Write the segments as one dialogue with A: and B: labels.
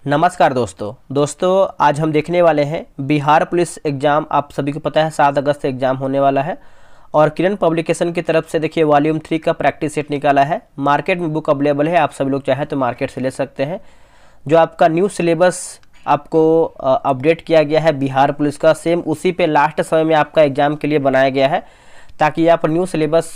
A: नमस्कार दोस्तों आज हम देखने वाले हैं बिहार पुलिस एग्ज़ाम। आप सभी को पता है 7 अगस्त से एग्ज़ाम होने वाला है और किरण पब्लिकेशन की तरफ से देखिए वॉल्यूम 3 का प्रैक्टिस सेट निकाला है। मार्केट में बुक अवेलेबल है, आप सभी लोग चाहें तो मार्केट से ले सकते हैं। जो आपका न्यू सिलेबस आपको अपडेट किया गया है बिहार पुलिस का, सेम उसी पे लास्ट समय में आपका एग्ज़ाम के लिए बनाया गया है ताकि आप न्यू सिलेबस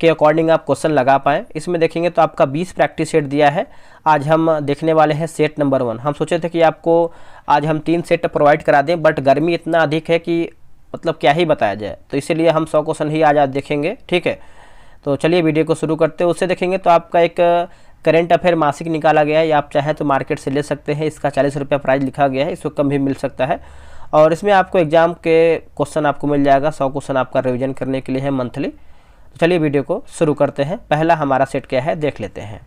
A: के अकॉर्डिंग आप क्वेश्चन लगा पाएँ। इसमें देखेंगे तो आपका 20 प्रैक्टिस सेट दिया है। आज हम देखने वाले हैं सेट नंबर 1। हम सोचे थे कि आपको आज हम 3 सेट प्रोवाइड करा दें, बट गर्मी इतना अधिक है कि मतलब क्या ही बताया जाए, तो इसीलिए हम 100 क्वेश्चन ही आज देखेंगे। ठीक है, तो चलिए वीडियो को शुरू करते हैं। उससे देखेंगे तो आपका एक करेंट अफेयर मासिक निकाला गया है, या आप चाहें तो मार्केट से ले सकते हैं। इसका 40 रुपये प्राइस लिखा गया है, इसको कम भी मिल सकता है। और इसमें आपको एग्जाम के क्वेश्चन आपको मिल जाएगा, 100 क्वेश्चन आपका रिविजन करने के लिए है मंथली। तो चलिए वीडियो को शुरू करते हैं। पहला हमारा सेट क्या है देख लेते हैं।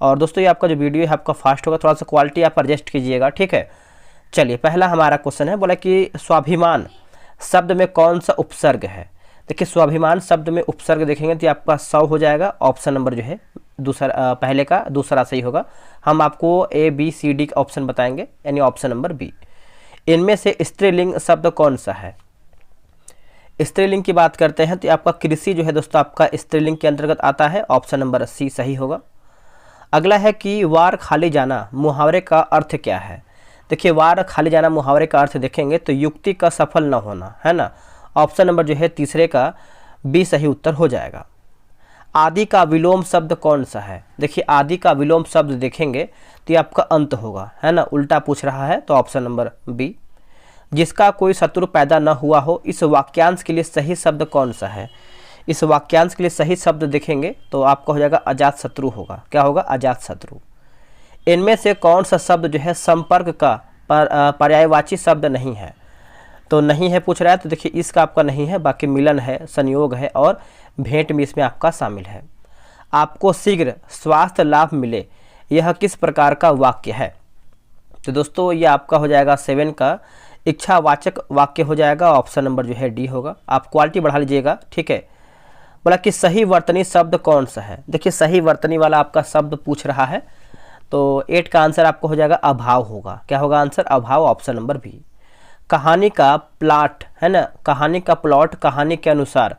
A: और दोस्तों ये आपका जो वीडियो है आपका फास्ट होगा, थोड़ा सा क्वालिटी आप एडजस्ट कीजिएगा, ठीक है। चलिए पहला हमारा क्वेश्चन है, बोला कि स्वाभिमान शब्द में कौन सा उपसर्ग है। देखिए स्वाभिमान शब्द में उपसर्ग देखेंगे तो आपका 100 हो जाएगा। ऑप्शन नंबर जो है दूसरा, पहले का दूसरा सही होगा। हम आपको ABCD का ऑप्शन बताएंगे, यानी ऑप्शन नंबर बी। इनमें से स्त्रीलिंग शब्द कौन सा है। स्त्रीलिंग की बात करते हैं तो आपका कृषि जो है दोस्तों आपका स्त्रीलिंग के अंतर्गत आता है। ऑप्शन नंबर सी सही होगा। अगला है कि वार खाली जाना मुहावरे का अर्थ क्या है। देखिए वार खाली जाना मुहावरे का अर्थ देखेंगे तो युक्ति का सफल न होना, है ना। ऑप्शन नंबर जो है तीसरे का बी सही उत्तर हो जाएगा। आदि का विलोम शब्द कौन सा है। देखिए आदि का विलोम शब्द देखेंगे तो ये आपका अंत होगा, है ना। उल्टा पूछ रहा है तो ऑप्शन नंबर बी। जिसका कोई शत्रु पैदा न हुआ हो, इस वाक्यांश के लिए सही शब्द कौन सा है। इस वाक्यांश के लिए सही शब्द देखेंगे तो आपका हो जाएगा अजात शत्रु होगा। क्या होगा, अजात शत्रु। इनमें से कौन सा शब्द जो है संपर्क का पर्यायवाची शब्द नहीं है। तो नहीं है पूछ रहा है, तो देखिए इसका आपका नहीं है, बाकी मिलन है, संयोग है और भेंट भी इसमें आपका शामिल है। आपको शीघ्र स्वास्थ्य लाभ मिले, यह किस प्रकार का वाक्य है। तो दोस्तों ये आपका हो जाएगा 7 का इच्छावाचक वाक्य हो जाएगा। ऑप्शन नंबर जो है डी होगा। आप क्वालिटी बढ़ा लीजिएगा, ठीक है। बोला कि सही वर्तनी शब्द कौन सा है। देखिए सही वर्तनी वाला आपका शब्द पूछ रहा है, तो 8 का आंसर आपको हो जाएगा अभाव होगा। क्या होगा आंसर, अभाव। Option number B. कहानी का प्लॉट, है ना, कहानी का प्लॉट कहानी के अनुसार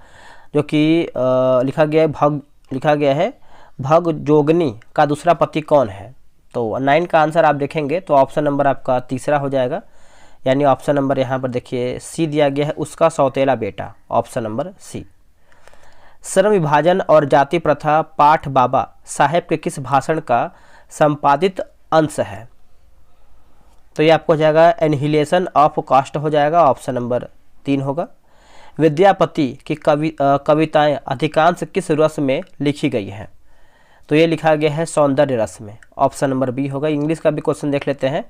A: जो कि लिखा गया है भगजोगनी का दूसरा पति कौन है। तो 9 का आंसर आप देखेंगे तो ऑप्शन नंबर आपका तीसरा हो जाएगा, यानी ऑप्शन नंबर यहाँ पर देखिए सी दिया गया है, उसका सौतेला बेटा। Option number C. श्रम विभाजन और जाति प्रथा पाठ बाबा साहेब के किस भाषण का संपादित अंश है। तो ये आपको हो जाएगा एनहिलेशन ऑफ कास्ट हो जाएगा। ऑप्शन नंबर 3 होगा। विद्यापति की कविताएं अधिकांश किस रस में लिखी गई हैं। तो ये लिखा गया है सौंदर्य रस में। ऑप्शन नंबर बी होगा। इंग्लिश का भी क्वेश्चन देख लेते हैं।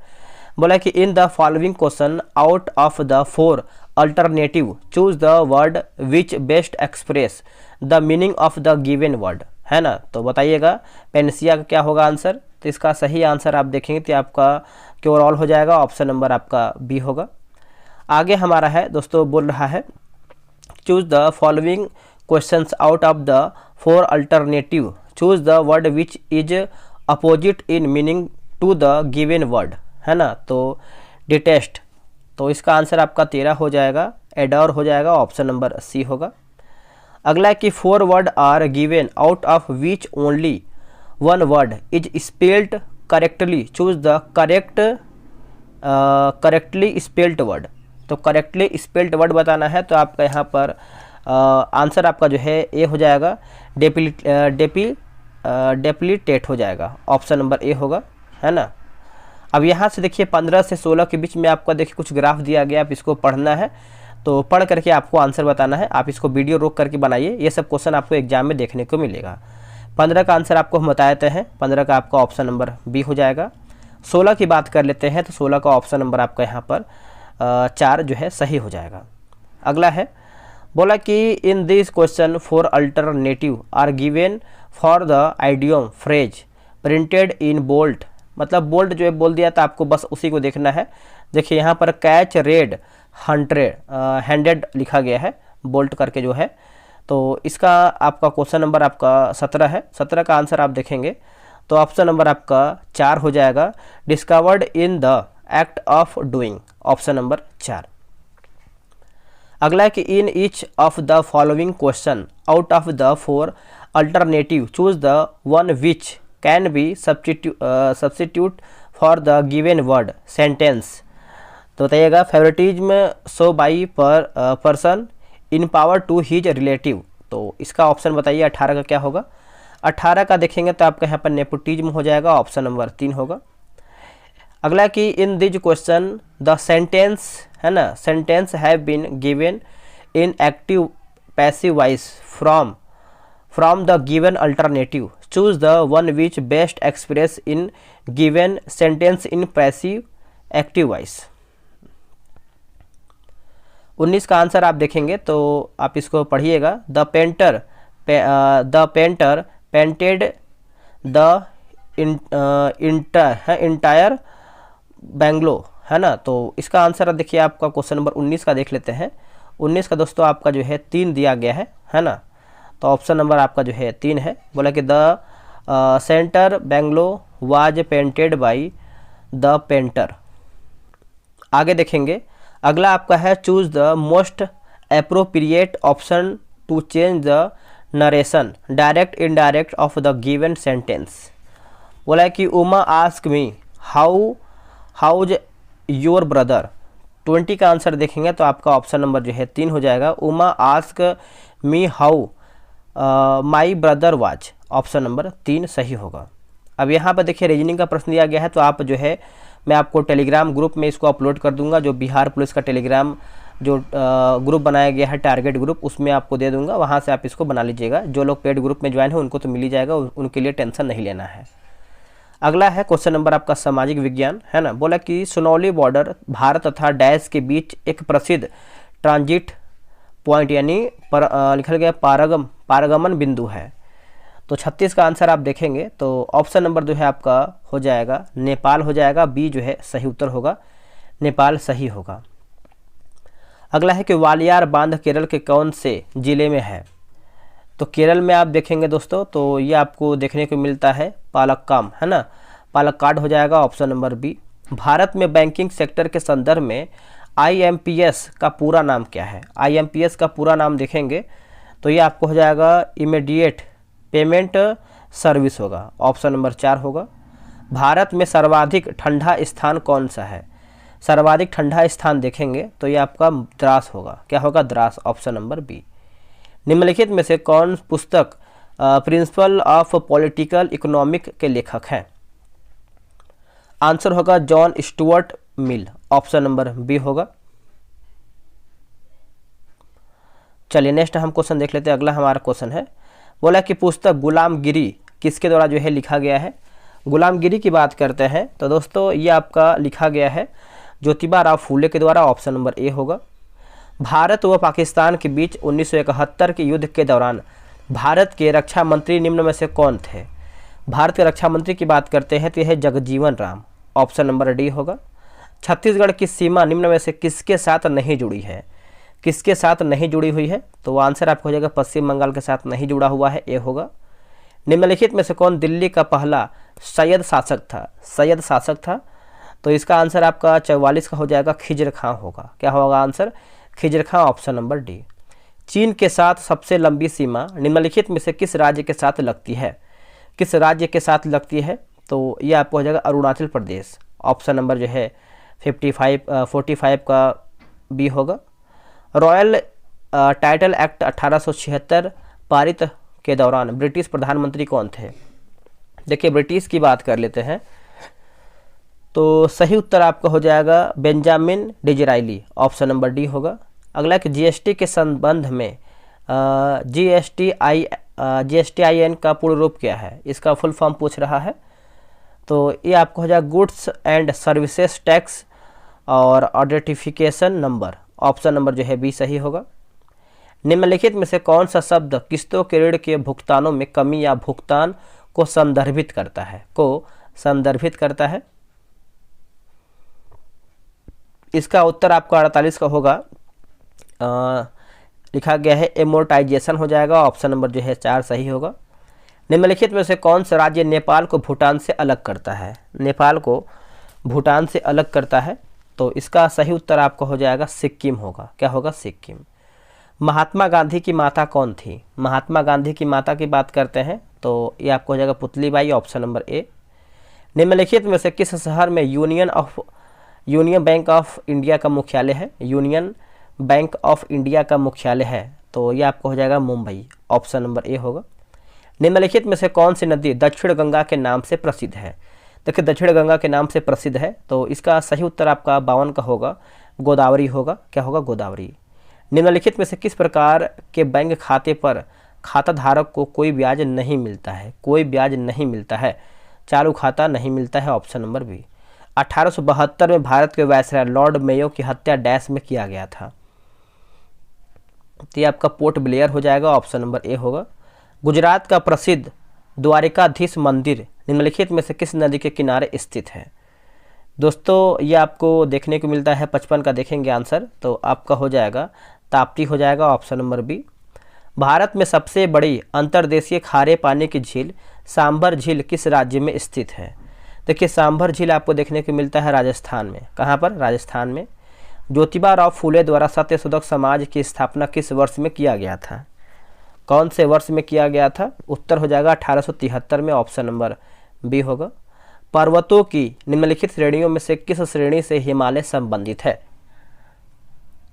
A: बोला कि in the following question out of the 4 alternative choose the word which best express the meaning of the given word, है ना। तो बताइएगा पेंसिया का क्या होगा आंसर। तो इसका सही आंसर आप देखेंगे तो आपका क्योरॉल हो जाएगा। ऑप्शन नंबर आपका बी होगा। आगे हमारा है दोस्तों, बोल रहा है choose the following questions out of the 4 alternative choose the word which is opposite in meaning to the given word, है ना। तो डिटेस्ट, तो इसका आंसर आपका 13 हो जाएगा। एडोर हो जाएगा। ऑप्शन नंबर सी होगा। अगला कि 4 word are given out of which only 1 word is spelled correctly choose the correctly spelled word. तो करेक्टली स्पेल्ड वर्ड बताना है तो आपका यहाँ पर आंसर आपका जो है ए हो जाएगा। डेप्लीटेट हो जाएगा। ऑप्शन नंबर ए होगा, है ना। अब यहाँ से देखिए 15 से 16 के बीच में आपका देखिए कुछ ग्राफ दिया गया, आप इसको पढ़ना है। तो पढ़ करके आपको आंसर बताना है। आप इसको वीडियो रोक करके बनाइए, ये सब क्वेश्चन आपको एग्जाम में देखने को मिलेगा। 15 का आंसर आपको हम बता देते हैं। 15 का आपका ऑप्शन नंबर बी हो जाएगा। 16 की बात कर लेते हैं तो 16 का ऑप्शन नंबर आपका यहाँ पर 4 जो है सही हो जाएगा। अगला है, बोला कि in this question 4 alternative are given for the idiom phrase printed in bold. मतलब बोल्ड जो है बोल दिया था आपको, बस उसी को देखना है। देखिए यहाँ पर कैच रेड हैंडेड लिखा गया है, बोल्ट करके जो है। तो इसका आपका क्वेश्चन नंबर आपका 17 है। 17 का आंसर आप देखेंगे तो ऑप्शन नंबर आपका 4 हो जाएगा, discovered in the act of doing, option number 4। अगला है कि in each of the following question out of the 4 alternative choose the one which can be substitute for the given word sentence. तो बताइएगा, favouritism so by person in power to his relative, तो इसका option बताइए 18 का क्या होगा। 18 का देखेंगे तो आपका यहाँ पर नेपोटिज्म हो जाएगा, ऑप्शन नंबर 3 होगा। अगला कि in this question the sentence है ना, sentence have been given in active passive voice from the given alternative choose the one which best express in given sentence in passive active voice. 19 का answer आप देखेंगे तो आप इसको पढ़िएगा, the painter painted the entire bungalow है ना। तो इसका आंसर देखिए आपका क्वेश्चन नंबर 19 का देख लेते हैं। 19 का दोस्तों आपका जो है 3 दिया गया है ना। तो ऑप्शन नंबर आपका जो है 3 है। बोला कि the centre bungalow was painted by the painter. आगे देखेंगे, अगला आपका है choose the most appropriate option to change the narration direct indirect of the given sentence. बोला है कि Uma ask me how's your brother. 20 का आंसर देखेंगे तो आपका ऑप्शन नंबर जो है 3 हो जाएगा, Uma ask me how my brother was, option number 3 सही होगा। अब यहाँ पर देखिए रीजनिंग का प्रश्न दिया गया है, तो आप जो है मैं आपको टेलीग्राम ग्रुप में इसको अपलोड कर दूंगा, जो बिहार पुलिस का टेलीग्राम जो ग्रुप बनाया गया है टारगेट ग्रुप, उसमें आपको दे दूंगा, वहाँ से आप इसको बना लीजिएगा। जो लोग पेड ग्रुप में ज्वाइन हो उनको तो मिल ही जाएगा, उनके लिए टेंशन नहीं लेना है। अगला है क्वेश्चन नंबर आपका सामाजिक विज्ञान है ना। बोला कि सोनौली बॉर्डर भारत तथा डैश के बीच एक प्रसिद्ध ट्रांजिट पॉइंट यानी लिखा गया पारगमन बिंदु है। तो 36 का आंसर आप देखेंगे तो ऑप्शन नंबर जो है आपका हो जाएगा नेपाल हो जाएगा, बी जो है सही उत्तर होगा, नेपाल सही होगा। अगला है कि वालियार बांध केरल के कौन से जिले में है। तो केरल में आप देखेंगे दोस्तों तो ये आपको देखने को मिलता है पालक्काम है ना, पालक्काड हो जाएगा, ऑप्शन नंबर बी। भारत में बैंकिंग सेक्टर के संदर्भ में IMPS का पूरा नाम क्या है। IMPS का पूरा नाम देखेंगे तो ये आपको हो जाएगा इमीडिएट पेमेंट सर्विस होगा, ऑप्शन नंबर 4 होगा। भारत में सर्वाधिक ठंडा स्थान कौन सा है। सर्वाधिक ठंडा स्थान देखेंगे तो ये आपका द्रास होगा, क्या होगा द्रास, ऑप्शन नंबर बी। निम्नलिखित में से कौन पुस्तक प्रिंसिपल ऑफ पॉलिटिकल इकोनॉमिक के लेखक हैं। आंसर होगा John Stuart Mill, option number B होगा। चलिए नेक्स्ट हम क्वेश्चन देख लेते हैं। अगला हमारा क्वेश्चन है, बोला कि पुस्तक गुलामगिरी किसके द्वारा जो है लिखा गया है। गुलामगिरी की बात करते हैं तो दोस्तों ये आपका लिखा गया है ज्योतिबा राव फूले के द्वारा, ऑप्शन नंबर ए होगा। भारत व पाकिस्तान के बीच 1971 के युद्ध के दौरान भारत के रक्षा मंत्री निम्न में से कौन थे। भारत के रक्षा मंत्री की बात करते हैं तो यह Jagjivan Ram, option number D होगा। छत्तीसगढ़ की सीमा निम्न में से किसके साथ नहीं जुड़ी है। किसके साथ नहीं जुड़ी हुई है, तो आंसर आपको हो जाएगा पश्चिम बंगाल के साथ नहीं जुड़ा हुआ है, ए होगा। निम्नलिखित में से कौन दिल्ली का पहला सैयद शासक था। सैयद शासक था, तो इसका आंसर आपका 44 का हो जाएगा खिजर खां होगा, क्या होगा आंसर खिजर खां, ऑप्शन नंबर डी। चीन के साथ सबसे लंबी सीमा निम्नलिखित में से किस राज्य के साथ लगती है। किस राज्य के साथ लगती है, तो ये आपको हो जाएगा अरुणाचल प्रदेश, ऑप्शन नंबर जो है 45 का बी होगा। रॉयल टाइटल एक्ट 1876 पारित के दौरान ब्रिटिश प्रधानमंत्री कौन थे। देखिए ब्रिटिश की बात कर लेते हैं तो सही उत्तर आपका हो जाएगा Benjamin Disraeli, option number D होगा। अगला कि जीएसटी के संबंध में GSTIN का पूर्ण रूप क्या है, इसका फुल फॉर्म पूछ रहा है। तो ये आपको हो जाएगा गुड्स एंड सर्विसेज टैक्स और आइडेंटिफिकेशन नंबर, ऑप्शन नंबर जो है बी सही होगा। निम्नलिखित में से कौन सा शब्द किस्तों के ऋण के भुगतानों में कमी या भुगतान को संदर्भित करता है। इसका उत्तर आपका 48 का होगा, लिखा गया है एमोर्टाइजेशन हो जाएगा, ऑप्शन नंबर जो है 4 सही होगा। निम्नलिखित में से कौन सा राज्य नेपाल को भूटान से अलग करता है? नेपाल को भूटान से अलग करता है, तो इसका सही उत्तर आपका हो जाएगा सिक्किम होगा। क्या होगा? सिक्किम। महात्मा गांधी की माता कौन थी? महात्मा गांधी की माता की बात करते हैं तो ये आपको हो जाएगा पुतलीबाई, ऑप्शन नंबर ए। निम्नलिखित में से किस शहर में यूनियन बैंक ऑफ इंडिया का मुख्यालय है? यूनियन बैंक ऑफ इंडिया का मुख्यालय है, तो ये आपको हो जाएगा मुंबई, ऑप्शन नंबर ए होगा। निम्नलिखित में से कौन सी नदी दक्षिण गंगा के नाम से प्रसिद्ध है? देखिए दक्षिण गंगा के नाम से प्रसिद्ध है, तो इसका सही उत्तर आपका 52 का होगा, गोदावरी होगा। क्या होगा? गोदावरी। निम्नलिखित में से किस प्रकार के बैंक खाते पर खाता धारक को कोई ब्याज नहीं मिलता है? कोई ब्याज नहीं मिलता है, चालू खाता नहीं मिलता है, ऑप्शन नंबर बी। 1872 में भारत के वायसराय लॉर्ड मेयो की हत्या डैश में किया गया था, तो ये आपका पोर्ट ब्लेयर हो जाएगा, ऑप्शन नंबर ए होगा। गुजरात का प्रसिद्ध द्वारिकाधीश मंदिर निम्नलिखित में से किस नदी के किनारे स्थित है? दोस्तों ये आपको देखने को मिलता है 55 का देखेंगे आंसर, तो आपका हो जाएगा ताप्ती हो जाएगा, ऑप्शन नंबर बी। भारत में सबसे बड़ी अंतर्देशीय खारे पानी की झील सांभर झील किस राज्य में स्थित है? देखिए सांभर झील आपको देखने को मिलता है राजस्थान में। कहाँ पर? राजस्थान में। ज्योतिबा राव फूले द्वारा सत्यशोधक समाज की स्थापना किस वर्ष में किया गया था? कौन से वर्ष में किया गया था? उत्तर हो जाएगा 1873 में, ऑप्शन नंबर बी होगा। पर्वतों की निम्नलिखित श्रेणियों में से किस श्रेणी से हिमालय संबंधित है?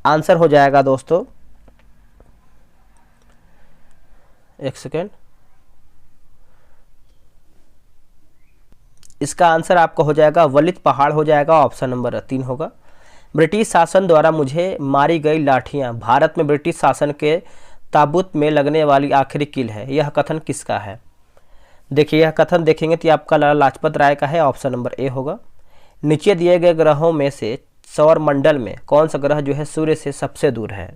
A: आंसर हो जाएगा दोस्तों, एक सेकेंड, इसका आंसर आपका हो जाएगा वलित पहाड़ हो जाएगा, ऑप्शन नंबर 3 होगा। ब्रिटिश शासन द्वारा मुझे मारी गई लाठियां भारत में ब्रिटिश शासन के ताबूत में लगने वाली आखिरी कील है, यह कथन किसका है? देखिए यह कथन देखेंगे तो आपका लाला लाजपत राय का है, ऑप्शन नंबर ए होगा। नीचे दिए गए ग्रहों में से सौर मंडल में कौन सा ग्रह जो है सूर्य से सबसे दूर है?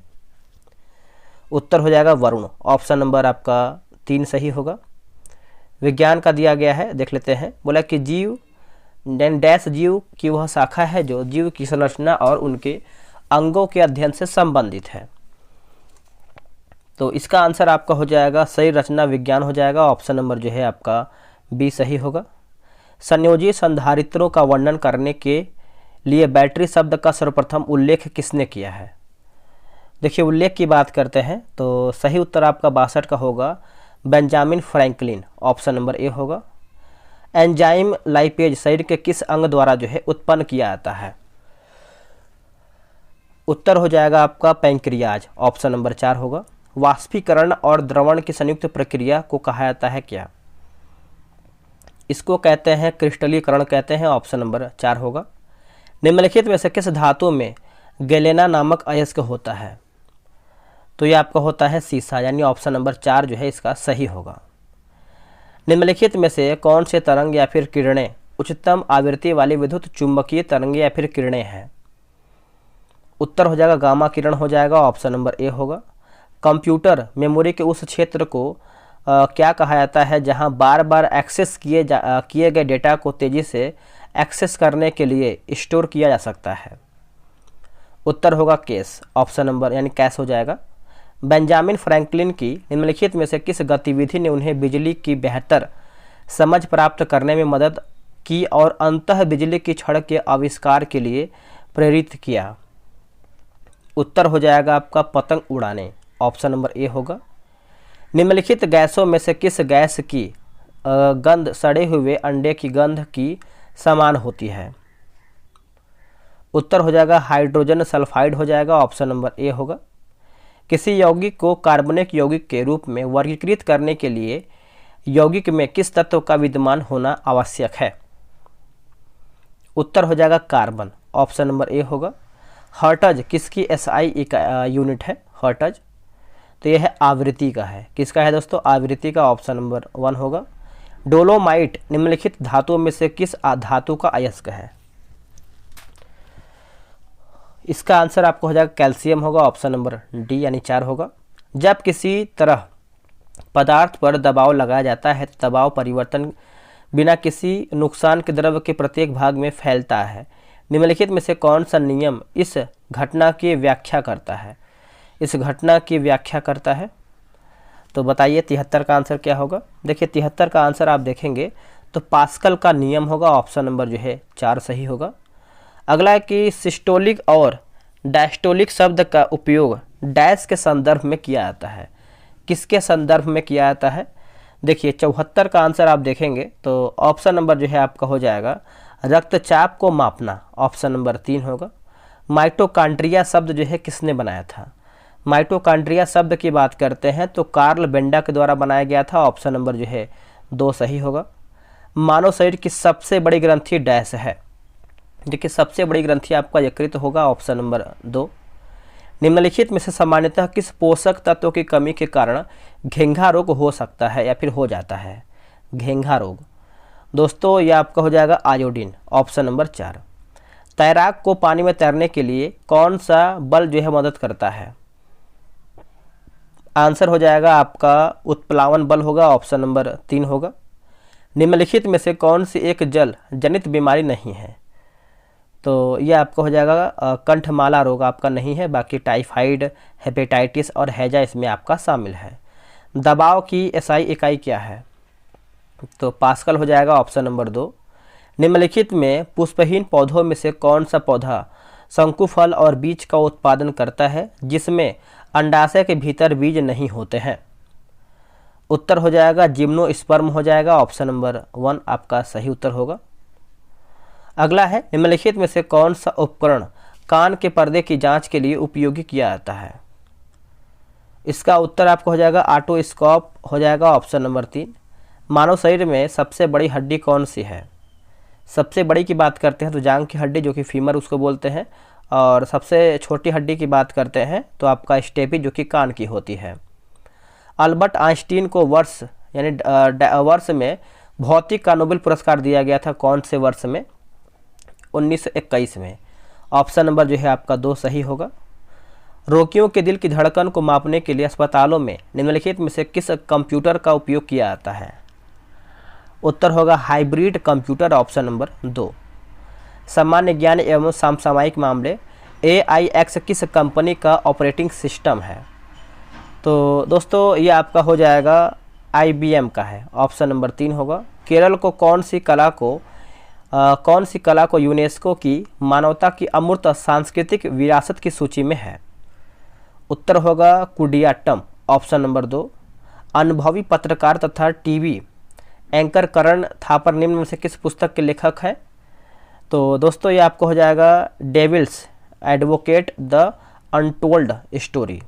A: उत्तर हो जाएगा वरुण, ऑप्शन नंबर आपका 3 सही होगा। विज्ञान का दिया गया है, देख लेते हैं। बोला कि जीव डैश जीव की वह शाखा है जो जीव की संरचना और उनके अंगों के अध्ययन से संबंधित है, तो इसका आंसर आपका हो जाएगा शरीर रचना विज्ञान हो जाएगा, ऑप्शन नंबर जो है आपका बी सही होगा। संयोजी संधारित्रों का वर्णन करने के लिए बैटरी शब्द का सर्वप्रथम उल्लेख किसने किया है? देखिए उल्लेख की बात करते हैं तो सही उत्तर आपका 62 का होगा, Benjamin Franklin, option number A होगा। एंजाइम लाइपेज शरीर के किस अंग द्वारा जो है उत्पन्न किया जाता है? उत्तर हो जाएगा आपका पैंक्रियाज, ऑप्शन नंबर 4 होगा। वाष्पीकरण और द्रवण की संयुक्त प्रक्रिया को कहा जाता है क्या? इसको कहते हैं क्रिस्टलीकरण कहते हैं, ऑप्शन नंबर 4 होगा। निम्नलिखित में से किस धातु में गैलेना नामक अयस्क होता है? तो ये आपका होता है सीसा, यानी ऑप्शन नंबर 4 जो है इसका सही होगा। निम्नलिखित में से कौन से तरंग या फिर किरणें उच्चतम आवृत्ति वाली विद्युत चुंबकीय तरंग या फिर किरणें हैं? उत्तर हो जाएगा गामा किरण हो जाएगा, ऑप्शन नंबर ए होगा। कंप्यूटर मेमोरी के उस क्षेत्र को क्या कहा जाता है जहां बार बार एक्सेस किए गए डेटा को तेजी से एक्सेस करने के लिए स्टोर किया जा सकता है? उत्तर होगा कैश, ऑप्शन नंबर यानी कैश हो जाएगा। बेंजामिन फ्रैंकलिन की निम्नलिखित में से किस गतिविधि ने उन्हें बिजली की बेहतर समझ प्राप्त करने में मदद की और अंततः बिजली की छड़ के आविष्कार के लिए प्रेरित किया? उत्तर हो जाएगा आपका पतंग उड़ाने, ऑप्शन नंबर ए होगा। निम्नलिखित गैसों में से किस गैस की गंध सड़े हुए अंडे की गंध की समान होती है? उत्तर हो जाएगा हाइड्रोजन सल्फाइड हो जाएगा, ऑप्शन नंबर ए होगा। किसी यौगिक को कार्बनिक यौगिक के रूप में वर्गीकृत करने के लिए यौगिक में किस तत्व का विद्यमान होना आवश्यक है? उत्तर हो जाएगा कार्बन, ऑप्शन नंबर ए होगा। हर्ट्ज किसकी एसआई यूनिट है? हर्ट्ज, तो यह है आवृत्ति का है। किसका है दोस्तों? आवृत्ति का, ऑप्शन नंबर 1 होगा। डोलोमाइट निम्नलिखित धातुओं में से किस धातु का अयस्क है? इसका आंसर आपको हो जाएगा कैल्शियम होगा, ऑप्शन नंबर डी यानी 4 होगा। जब किसी तरह पदार्थ पर दबाव लगाया जाता है दबाव परिवर्तन बिना किसी नुकसान के द्रव के प्रत्येक भाग में फैलता है। निम्नलिखित में से कौन सा नियम इस घटना की व्याख्या करता है? इस घटना की व्याख्या करता है तो बताइए 73 का आंसर क्या होगा। देखिए 73 का आंसर आप देखेंगे तो पास्कल का नियम होगा, ऑप्शन नंबर जो है 4 सही होगा। अगला है कि सिस्टोलिक और डायस्टोलिक शब्द का उपयोग डैश के संदर्भ में किया जाता है, किसके संदर्भ में किया जाता है। देखिए 74 का आंसर आप देखेंगे तो ऑप्शन नंबर जो है आपका हो जाएगा रक्तचाप को मापना, ऑप्शन नंबर 3 होगा। माइटोकॉन्ड्रिया शब्द जो है किसने बनाया था। माइटोकॉन्ड्रिया शब्द की बात करते हैं तो कार्ल बेंडा के द्वारा बनाया गया था, ऑप्शन नंबर जो है 2 सही होगा। मानव शरीर की सबसे बड़ी ग्रंथि डैश है। देखिए सबसे बड़ी ग्रंथि आपका यकृत होगा, ऑप्शन नंबर 2। निम्नलिखित में से सामान्यतः किस पोषक तत्व की कमी के कारण घेंघा रोग हो सकता है या फिर हो जाता है। घेंघा रोग दोस्तों यह आपका हो जाएगा आयोडीन, ऑप्शन नंबर 4। तैराक को पानी में तैरने के लिए कौन सा बल जो है मदद करता है। आंसर हो जाएगा आपका उत्प्लावन बल होगा, ऑप्शन नंबर 3 होगा। निम्नलिखित में से कौन सी एक जल जनित बीमारी नहीं है। तो यह आपका हो जाएगा कंठमाला रोग आपका नहीं है, बाकी टाइफाइड, हेपेटाइटिस और हैजा इसमें आपका शामिल है। दबाव की एसआई इकाई क्या है, तो पास्कल हो जाएगा, ऑप्शन नंबर 2। निम्नलिखित में पुष्पहीन पौधों में से कौन सा पौधा शंकुफल और बीज का उत्पादन करता है जिसमें अंडाशय के भीतर बीज नहीं होते हैं। उत्तर हो जाएगा जिम्नोस्पर्म हो जाएगा, ऑप्शन नंबर 1 आपका सही उत्तर होगा। अगला है निम्नलिखित में से कौन सा उपकरण कान के पर्दे की जांच के लिए उपयोगी किया जाता है। इसका उत्तर आपको हो जाएगा ऑटोस्कोप हो जाएगा, ऑप्शन नंबर 3। मानव शरीर में सबसे बड़ी हड्डी कौन सी है। सबसे बड़ी की बात करते हैं तो जांघ की हड्डी जो कि फीमर उसको बोलते हैं, और सबसे छोटी हड्डी की बात करते हैं तो आपका स्टेपी जो कि कान की होती है। अल्बर्ट आइंस्टीन को वर्ष यानी वर्ष में भौतिक का नोबेल पुरस्कार दिया गया था, कौन से वर्ष में। 1921 में, ऑप्शन नंबर जो है आपका 2 सही होगा। रोगियों के दिल की धड़कन को मापने के लिए अस्पतालों में निम्नलिखित में से किस कंप्यूटर का उपयोग किया जाता है। उत्तर होगा हाइब्रिड कंप्यूटर, ऑप्शन नंबर 2। सामान्य ज्ञान एवं समसामयिक मामले AIX किस कंपनी का ऑपरेटिंग सिस्टम है। तो दोस्तों ये आपका हो जाएगा IBM का है, ऑप्शन नंबर 3 होगा। केरल को कौन सी कला को यूनेस्को की मानवता की अमूर्त सांस्कृतिक विरासत की सूची में है। उत्तर होगा कुडियाट्टम, ऑप्शन नंबर 2। अनुभवी पत्रकार तथा टीवी एंकर करण थापर निम्न में से किस पुस्तक के लेखक हैं। तो दोस्तों ये आपको हो जाएगा devil's advocate the untold story.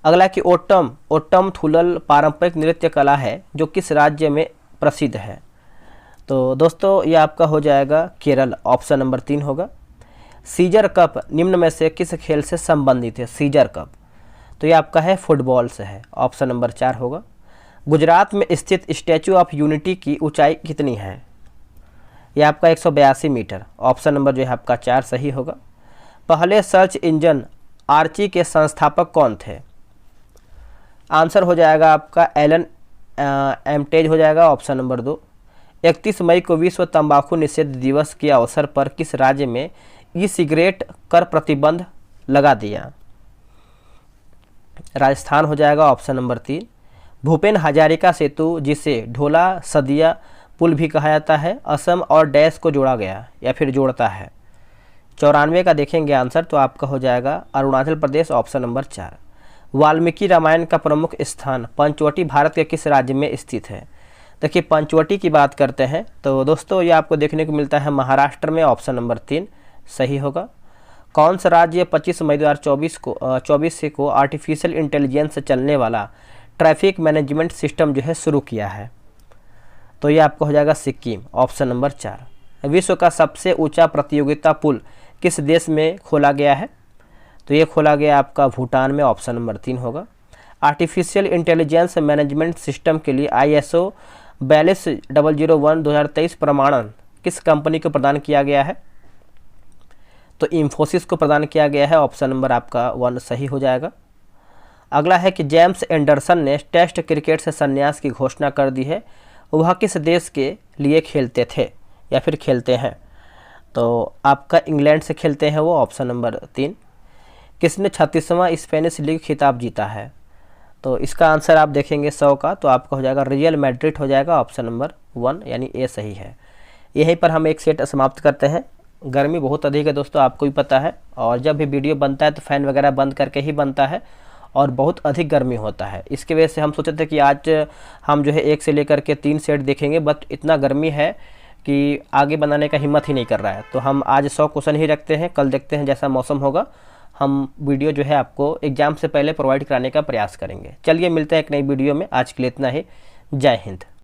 A: अगला कि ओट्टम थुलल पारंपरिक नृत्य कला है जो किस राज्य में प्रसिद्ध है। तो दोस्तों ये आपका हो जाएगा केरल, ऑप्शन नंबर 3 होगा। सीजर कप निम्न में से किस खेल से संबंधित है। सीजर कप तो ये आपका है फुटबॉल से है, ऑप्शन नंबर 4 होगा। गुजरात में स्थित स्टैचू ऑफ यूनिटी की ऊंचाई कितनी है। यह आपका 182 मीटर, ऑप्शन नंबर जो है आपका 4 सही होगा। पहले सर्च इंजन आर्ची के संस्थापक कौन थे। आंसर हो जाएगा आपका एलन एमटेज हो जाएगा, ऑप्शन नंबर 2। 31 मई को विश्व तंबाकू निषेध दिवस के अवसर पर किस राज्य में ई सिगरेट कर प्रतिबंध लगा दिया। राजस्थान हो जाएगा, ऑप्शन नंबर 3। भूपेन हजारिका सेतु जिसे ढोला सदिया पुल भी कहा जाता है, असम और डैश को जोड़ा गया या फिर जोड़ता है। 94 का देखेंगे आंसर तो आपका हो जाएगा अरुणाचल प्रदेश, ऑप्शन नंबर 4। वाल्मीकि रामायण का प्रमुख स्थान पंचवटी भारत के किस राज्य में स्थित है। देखिए पंचवटी की बात करते हैं तो दोस्तों ये आपको देखने को मिलता है महाराष्ट्र में, ऑप्शन नंबर 3 सही होगा। कौन सा राज्य 25 मई 2024 को आर्टिफिशियल इंटेलिजेंस से चलने वाला ट्रैफिक मैनेजमेंट सिस्टम जो है शुरू किया है। तो ये आपको हो जाएगा सिक्किम, ऑप्शन नंबर 4। विश्व का सबसे ऊंचा प्रतियोगिता पुल किस देश में खोला गया है। तो ये खोला गया आपका भूटान में, ऑप्शन नंबर 3 होगा। आर्टिफिशियल इंटेलिजेंस मैनेजमेंट सिस्टम के लिए ISO 42001 2023 प्रमाणन किस कंपनी को प्रदान किया गया है। तो इंफोसिस को प्रदान किया गया है, ऑप्शन नंबर आपका 1 सही हो जाएगा। अगला है कि जेम्स एंडरसन ने टेस्ट क्रिकेट से संन्यास की घोषणा कर दी है, वह किस देश के लिए खेलते थे या फिर खेलते हैं। तो आपका इंग्लैंड से खेलते हैं वो, ऑप्शन नंबर 3। किसने 36वां स्पेनिश लीग खिताब जीता है। तो इसका आंसर आप देखेंगे 100 का, तो आपका हो जाएगा रियल मैड्रिड हो जाएगा, ऑप्शन नंबर 1 यानी ए सही है। यहीं पर हम एक सेट समाप्त करते हैं। गर्मी बहुत अधिक है दोस्तों, आपको भी पता है, और जब भी वीडियो बनता है तो फ़ैन वगैरह बंद करके ही बनता है और बहुत अधिक गर्मी होता है। इसकी वजह से हम सोचे थे कि आज हम जो है 1 से लेकर के 3 सेट देखेंगे, बट इतना गर्मी है कि आगे बनाने का हिम्मत ही नहीं कर रहा है। तो हम आज 100 क्वेश्चन ही रखते हैं, कल देखते हैं जैसा मौसम होगा हम वीडियो जो है आपको एग्ज़ाम से पहले प्रोवाइड कराने का प्रयास करेंगे। चलिए मिलते हैं एक नई वीडियो में, आज के लिए इतना ही। जय हिंद।